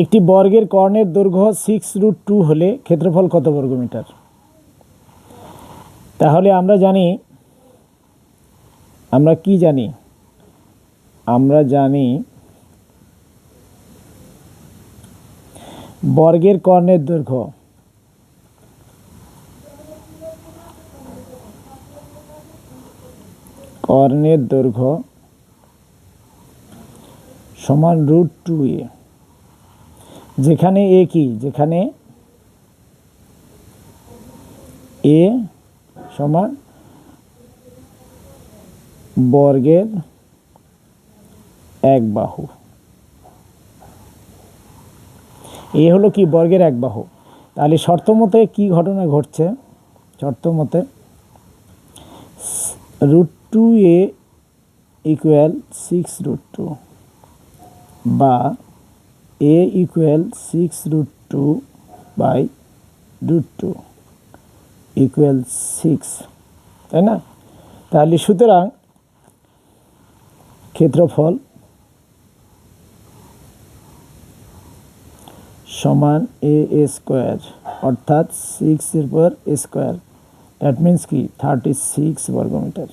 একটি বর্গের কর্ণের দৈর্ঘ্য 6√2 হলে ক্ষেত্রফল কত বর্গমিটার? তাহলে আমরা কি জানি বর্গের কর্ণের দৈর্ঘ্য সমান √2a, যেখানে a কি, যেখানে a সমান বর্গের এক বাহু। এ হলো কি, বর্গের এক বাহু। তাহলে শর্ত মতে কি ঘটনা ঘটছে? শর্ত মতে √2a ইকুয়াল 6√2 বা a ইকুয়াল 6√2/√2 ইকুয়াল 6, তাই না? তাহলে সুতরাং ক্ষেত্রফল সমান a স্কোয়ার, অর্থাৎ 6 এর পর স্কোয়ার, দ্যাট মিন্স কি 36 বর্গমিটার।